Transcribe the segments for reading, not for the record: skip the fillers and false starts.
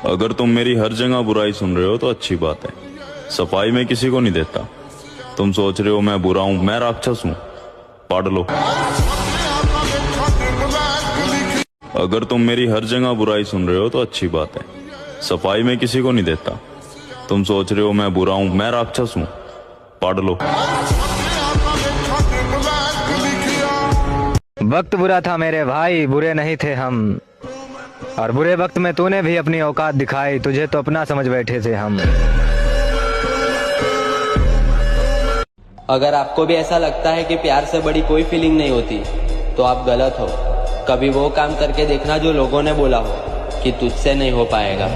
अगर तुम मेरी हर जगह बुराई सुन रहे हो तो अच्छी बात है। सफाई में किसी को नहीं देता। तुम सोच रहे हो मैं बुरा हूं, मैं राक्षस हूं, पढ़ लो। अगर तुम मेरी हर जगह बुराई सुन रहे हो तो अच्छी बात है। सफाई में किसी को नहीं देता। तुम सोच रहे हो मैं बुरा हूं, मैं राक्षस हूं, पढ़ लो। वक्त बुरा था मेरे भाई, बुरे नहीं थे हम। और बुरे वक्त में तूने भी अपनी औकात दिखाई, तुझे तो अपना समझ बैठे थे हम। अगर आपको भी ऐसा लगता है कि प्यार से बड़ी कोई फीलिंग नहीं होती, तो आप गलत हो। कभी वो काम करके देखना जो लोगों ने बोला हो कि तुझसे नहीं हो पाएगा।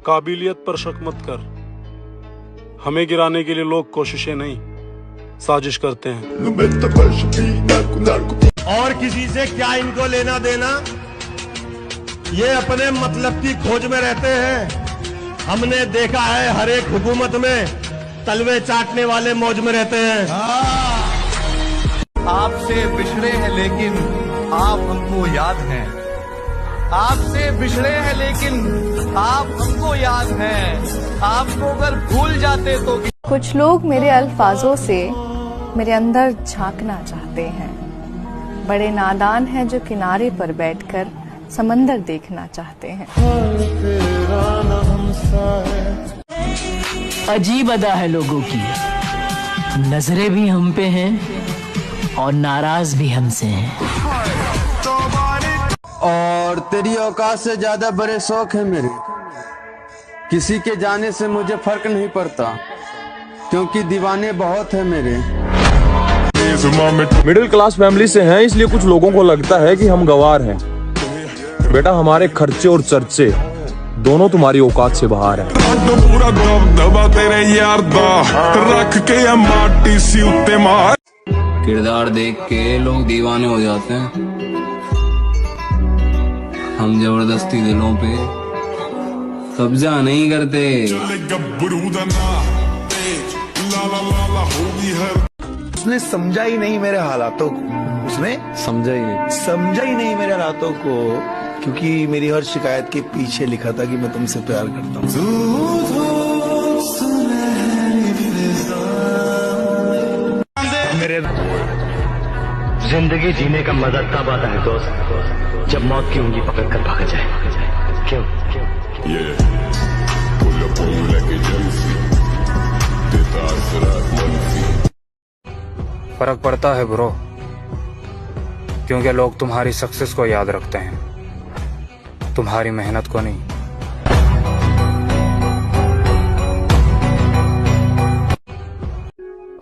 काबिलियत पर शक मत कर। हमें गिराने के लिए लोग कोशिशें नहीं, साजिश करते हैं। और किसी से क्या इनको लेना देना, ये अपने मतलब की खोज में रहते हैं। हमने देखा है हर एक हुकूमत में तलवे चाटने वाले मौज में रहते हैं। आपसे बिछड़े हैं लेकिन आप हमको याद हैं। आपसे बिछड़े हैं लेकिन आप हमको याद हैं। आपको अगर भूल जाते तो। कुछ लोग मेरे अल्फाजों से मेरे अंदर झांकना चाहते हैं। बड़े नादान हैं जो किनारे पर बैठकर समंदर देखना चाहते हैं। अजीब अदा है लोगों की, नजरें भी हम पे हैं और नाराज भी हमसे हैं। और तेरी औकात से ज्यादा बड़े शौक है मेरे। किसी के जाने से मुझे फर्क नहीं पड़ता, क्योंकि दीवाने बहुत है मेरे। मिडिल क्लास फैमिली से हैं, इसलिए कुछ लोगों को लगता है कि हम गवार हैं। बेटा, हमारे खर्चे और चर्चे दोनों तुम्हारी औकात से बाहर हैं। पूरा दबा तेरे यार दा रख के माटी सी उत्ते मार। किरदार देख के लोग दीवाने हो जाते हैं। हम जबरदस्ती दिलों पे कब्जा नहीं करते। उसने समझा ही नहीं मेरे हालातों को। उसने समझा ही नहीं मेरे हालातों को, क्योंकि मेरी हर शिकायत के पीछे लिखा था कि मैं तुमसे प्यार करता हूँ। मेरे जिंदगी जीने का मजा तब आता है दोस्त, जब मौत की उंगली पकड़कर भाग जाए। क्यों? फर्क पड़ता है ब्रो, क्योंकि लोग तुम्हारी सक्सेस को याद रखते हैं, तुम्हारी मेहनत को नहीं।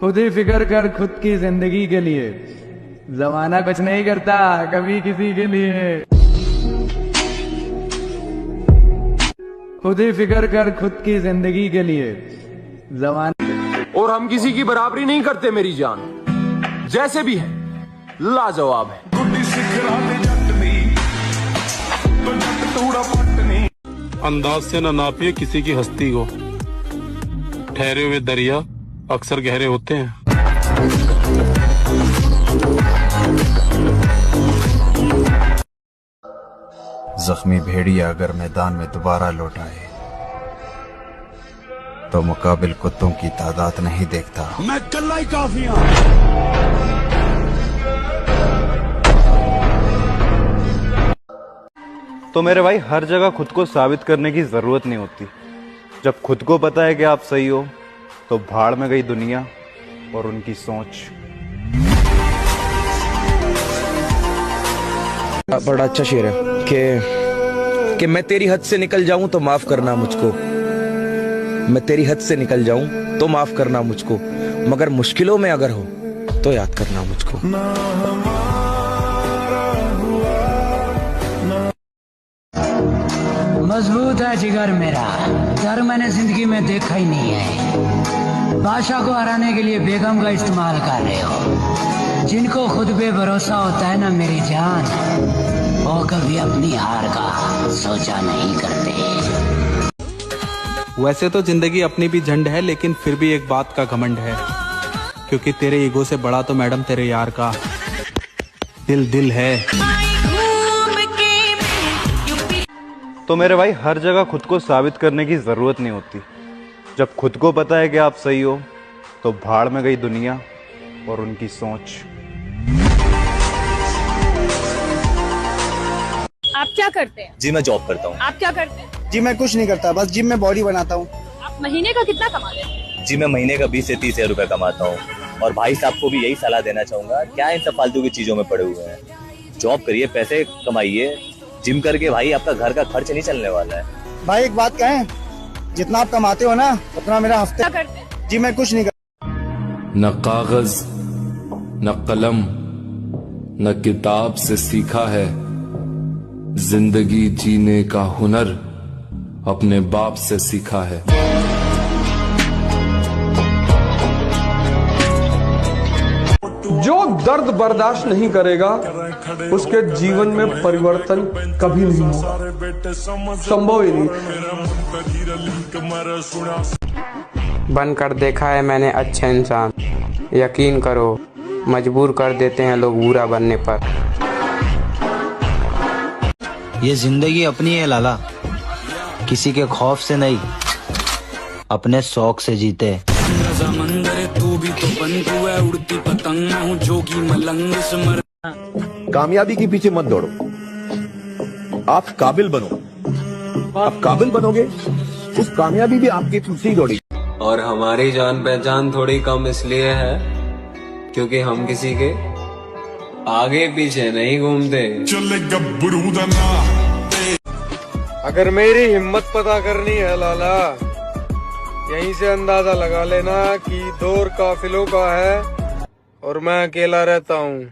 खुद ही फिक्र कर खुद की जिंदगी के लिए, जमाना कुछ नहीं करता कभी किसी के लिए। खुद ही फिक्र कर खुद की जिंदगी के लिए, जमाना। और हम किसी की बराबरी नहीं करते मेरी जान, जैसे भी है लाजवाब है। अंदाज से न नापिए किसी की हस्ती को, ठहरे हुए दरिया अक्सर गहरे होते हैं। जख्मी भेड़िया अगर मैदान में दोबारा लौट आए तो मुकाबिल कुत्तों की तादाद नहीं देखता। मैं कल्ला ही काफी हूं। तो मेरे भाई, हर जगह खुद को साबित करने की जरूरत नहीं होती। जब खुद को पता है कि आप सही हो, तो भाड़ में गई दुनिया और उनकी सोच। बड़ा अच्छा शेर है कि मैं तेरी हद से निकल जाऊं तो माफ करना मुझको। मैं तेरी हद से निकल जाऊं तो माफ करना मुझको, मगर मुश्किलों में अगर हो तो याद करना मुझको। मजबूत है जिगर मेरा, डर मैंने जिंदगी में देखा ही नहीं है। बादशाह को हराने के लिए बेगम का इस्तेमाल कर रहे हो। जिनको खुद पे भरोसा होता है ना मेरी जान, वो कभी अपनी हार का सोचा नहीं करते। वैसे तो जिंदगी अपनी भी झंड है, लेकिन फिर भी एक बात का घमंड है, क्योंकि तेरे ईगो से बड़ा तो मैडम तेरे यार का। दिल दिल है। तो मेरे भाई हर जगह खुद को साबित करने की जरूरत नहीं होती। जब खुद को पता है कि आप सही हो तो भाड़ में गई दुनिया और उनकी सोच। आप क्या करते हैं? जी मैं जॉब करता हूँ। आप क्या करते हैं? जी मैं कुछ नहीं करता, बस जिम में बॉडी बनाता हूँ। आप महीने का कितना कमाते हैं? जी मैं महीने का 20 से 30 हज़ार रुपए कमाता हूँ। और भाई साहब को भी यही सलाह देना चाहूंगा, क्या इन सब फालतू की चीजों में पड़े हुए हैं। जॉब करिए, पैसे कमाइए। जिम करके भाई आपका घर का खर्च नहीं चलने वाला है। भाई एक बात कहें, जितना आप कमाते हो ना उतना मेरा हफ्ते। क्या करते हैं? जी मैं कुछ नहीं करता। न कागज न कलम न किताब से सीखा है, जिंदगी जीने का हुनर अपने बाप से सीखा है। जो दर्द बर्दाश्त नहीं करेगा उसके जीवन में परिवर्तन कभी नहीं होगा, संभव ही नहीं। बनकर देखा है मैंने अच्छे इंसान, यकीन करो मजबूर कर देते हैं लोग बुरा बनने पर। ये जिंदगी अपनी है लाला, किसी के खौफ से नहीं, अपने शौक से जीते। तू भी तो बन तू है उड़ती पतंग, हूँ जोगी मलंग समर। कामयाबी के पीछे मत दौड़ो, आप काबिल बनो। आप काबिल बनोगे, उस कामयाबी भी आपके पीछे ही दौड़ेगी। और हमारी जान पहचान थोड़ी कम इसलिए है क्योंकि हम किसी के आगे पीछे नहीं घूमते। अगर मेरी हिम्मत पता करनी है लाला, यहीं से अंदाजा लगा लेना कि दौर काफिलों का है और मैं अकेला रहता हूँ।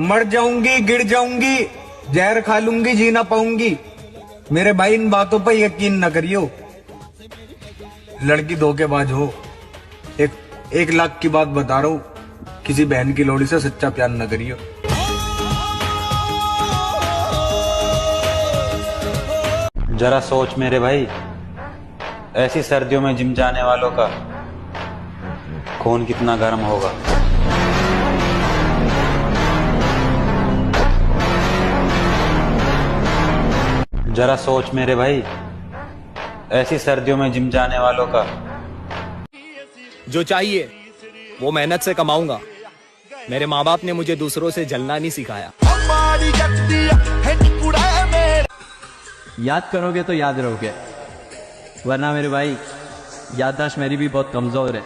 मर जाऊंगी, गिर जाऊंगी, जहर खा लूंगी, जी ना पाऊंगी। मेरे भाई इन बातों पर यकीन न करियो। लड़की धोखेबाज हो, एक लाख की बात बता रहा हूँ, किसी बहन की लोड़ी से सच्चा प्यार न करियो। जरा सोच मेरे भाई, ऐसी सर्दियों में जिम जाने वालों का खून कितना गर्म होगा। जरा सोच मेरे भाई, ऐसी सर्दियों में जिम जाने वालों का। जो चाहिए वो मेहनत से कमाऊंगा। मेरे माँ बाप ने मुझे दूसरों से जलना नहीं सिखाया। याद करोगे तो याद रहोगे, वरना मेरे भाई याददाश्त मेरी भी बहुत कमजोर है।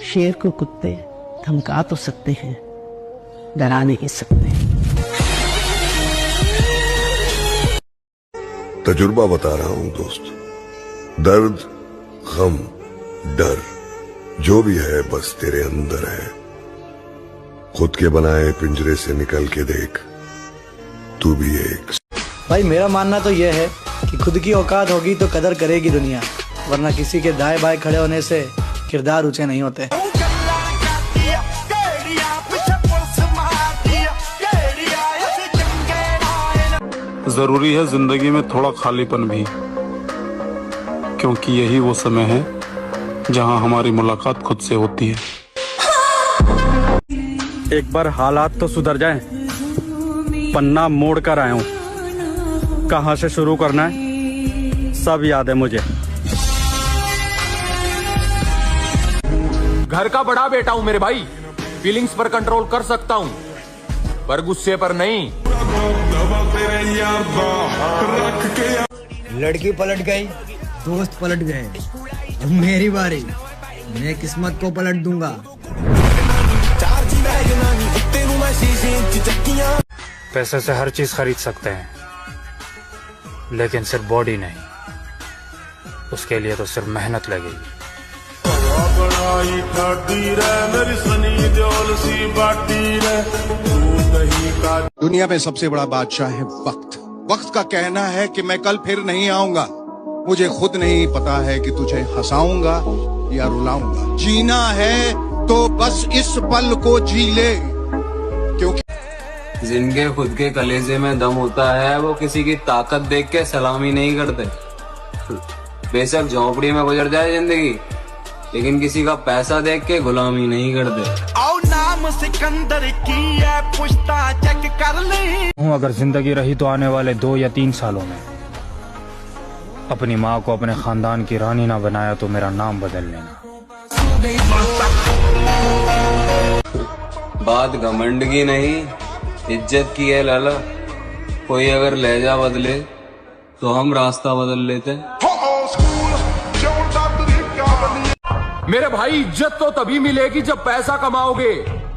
शेर को कुत्ते धमका तो सकते हैं, डरा नहीं सकते। तजुर्बा बता रहा हूं दोस्त, दर्द, गम, डर जो भी है बस तेरे अंदर है। खुद के बनाए पिंजरे से निकल के देख, तू भी एक। भाई मेरा मानना तो यह है कि खुद की औकात होगी तो कदर करेगी दुनिया, वरना किसी के दाएं बाएं खड़े होने से किरदार ऊंचे नहीं होते। जरूरी है जिंदगी में थोड़ा खालीपन भी, क्योंकि यही वो समय है जहां हमारी मुलाकात खुद से होती है। एक बार हालात तो सुधर जाएं, पन्ना मोड़ कर आया हूं, कहां से शुरू करना है सब याद है मुझे। घर का बड़ा बेटा हूं मेरे भाई, फीलिंग्स पर कंट्रोल कर सकता हूं पर गुस्से पर नहीं। लड़की पलट गई, दोस्त पलट गए, अब मेरी बारी, मैं किस्मत को पलट दूंगा। पैसे से हर चीज खरीद सकते हैं, लेकिन सिर्फ बॉडी नहीं। उसके लिए तो सिर्फ मेहनत लगेगी। दुनिया में सबसे बड़ा बादशाह है वक्त। वक्त का कहना है कि मैं कल फिर नहीं आऊंगा। मुझे खुद नहीं पता है कि तुझे हंसाऊंगा या रुलाऊंगा। जीना है तो बस इस पल को जी ले, क्योंकि जिनके खुद के कलेजे में दम होता है वो किसी की ताकत देख के सलामी नहीं करते। बेशक झोंपड़ी में गुजर जाए जिंदगी, लेकिन किसी का पैसा देख के गुलामी नहीं करते। आओ नाम सिकंदर की है, पुश्ता चेक कर ले। अगर जिंदगी रही तो आने वाले 2 या 3 सालों में अपनी माँ को अपने खानदान की रानी ना बनाया तो मेरा नाम बदल लेना। बात घमंड की नहीं, इज्जत की है लाला। कोई अगर लहजा बदले तो हम रास्ता बदल लेते। मेरे भाई इज्जत तो तभी मिलेगी जब पैसा कमाओगे,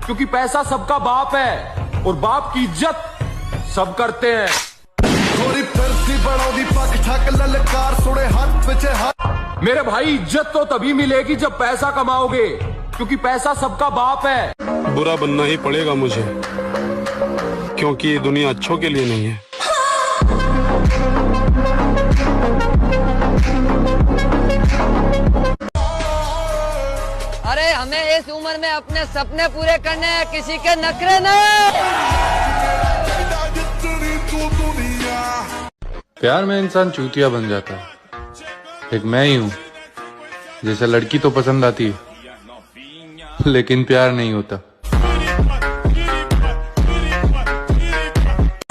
क्योंकि पैसा सबका बाप है और बाप की इज्जत सब करते हैं। मेरे भाई इज्जत तो तभी मिलेगी जब पैसा कमाओगे, क्योंकि पैसा सबका बाप है। बुरा बनना ही पड़ेगा मुझे, क्योंकि ये दुनिया अच्छों के लिए नहीं है। अरे हमें इस उम्र में अपने सपने पूरे करने हैं, किसी के नखरे नहीं। प्यार में इंसान चूतिया बन जाता है। एक मैं ही हूँ जैसे लड़की तो पसंद आती है, लेकिन प्यार नहीं होता।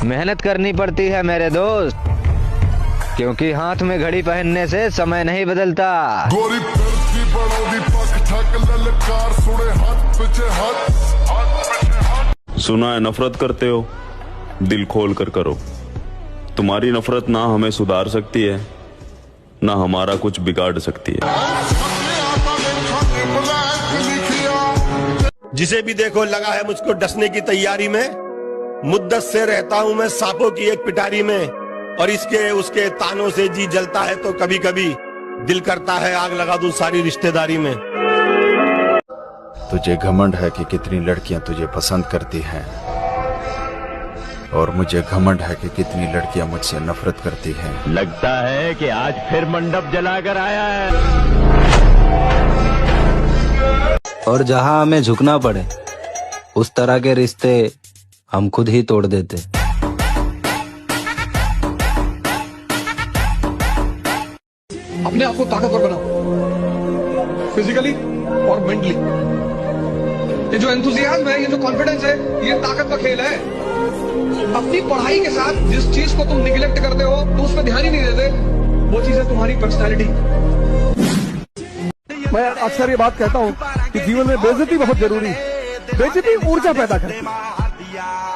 मेहनत करनी पड़ती है मेरे दोस्त, क्योंकि हाथ में घड़ी पहनने से समय नहीं बदलता। सुना है नफरत करते हो, दिल खोल कर करो। तुम्हारी नफरत ना हमें सुधार सकती है, ना हमारा कुछ बिगाड़ सकती है। जिसे भी देखो लगा है मुझको डसने की तैयारी में। मुद्दत से रहता हूँ मैं सांपों की एक पिटारी में, और इसके उसके तानों से जी जलता है तो कभी कभी दिल करता है आग लगा दूं सारी रिश्तेदारी में। तुझे घमंड है कि कितनी लड़कियां तुझे पसंद करती हैं, और मुझे घमंड है कि कितनी लड़कियां मुझसे नफरत करती हैं। लगता है कि आज फिर मंडप जलाकर आया है। और जहां हमें झुकना पड़े उस तरह के रिश्ते हम खुद ही तोड़ देते। अपने आप को ताकतवर बनाओ, फिजिकली और मेंटली। ये जो एंथुसियाज्म है, ये जो कॉन्फिडेंस है, ये ताकत का खेल है। अपनी पढ़ाई के साथ जिस चीज को तुम निगलेक्ट करते हो, तो उस पर ध्यान ही नहीं देते, वो चीज है तुम्हारी पर्सनैलिटी। मैं अक्सर ये बात कहता हूँ कि जीवन में बेइज्जती बहुत जरूरी है। बेइज्जती ऊर्जा पैदा करती है,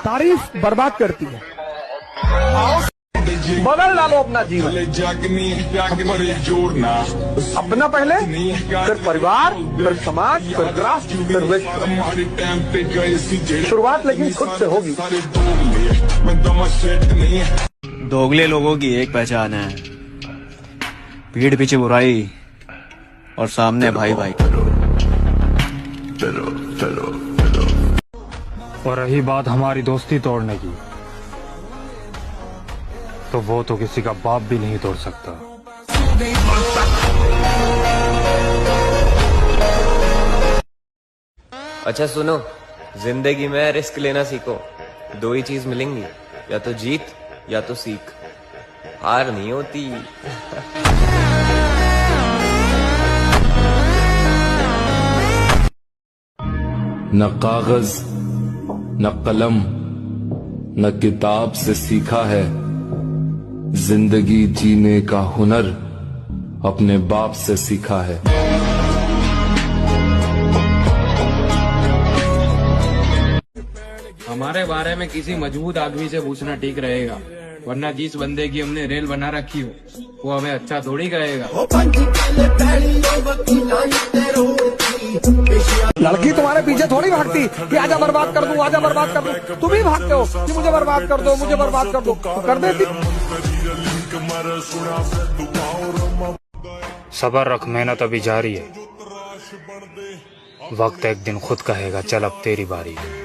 तारीफ बर्बाद करती है। बदल डालो अपना जीवन, अपना पहले, फिर परिवार, फिर समाज, फिर राष्ट्र, फिर विश्व। शुरुआत लेकिन खुद से होगी। दोगले लोगों की एक पहचान है, पीठ पीछे बुराई और सामने भाई भाई। और रही बात हमारी दोस्ती तोड़ने की, तो वो तो किसी का बाप भी नहीं तोड़ सकता। अच्छा सुनो, जिंदगी में रिस्क लेना सीखो। 2 ही चीज मिलेंगी, या तो जीत या तो सीख। हार नहीं होती। न कागज न कलम न किताब से सीखा है, जिंदगी जीने का हुनर अपने बाप से सीखा है। हमारे बारे में किसी मजबूत आदमी से पूछना ठीक रहेगा, वरना जिस बंदे की हमने रेल बना रखी हो वो हमें अच्छा थोड़ी कहेगा। लड़की तुम्हारे पीछे थोड़ी भागती कि आजा बर्बाद कर दूं, आजा बर्बाद कर दूं। तुम ही भागते हो कि मुझे बर्बाद कर दो, मुझे बर्बाद कर दो, तो कर देती। सबर रख, मेहनत अभी जारी है। वक्त एक दिन खुद कहेगा चल अब तेरी बारी है।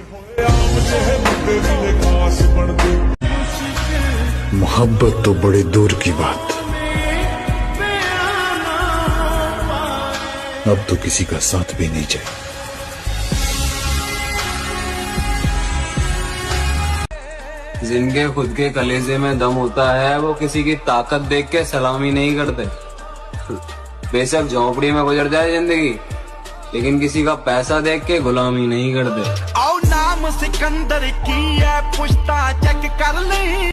मोहब्बत तो बड़े दूर की बात, अब तो किसी का साथ भी नहीं चाहिए। जिनके खुद के कलेजे में दम होता है वो किसी की ताकत देख के सलामी नहीं करते। बेशक झोंपड़ी में गुजर जाए जिंदगी, लेकिन किसी का पैसा देख के गुलामी नहीं करते। आओ नाम सिकंदर की है, पुश्ता चेक कर ले।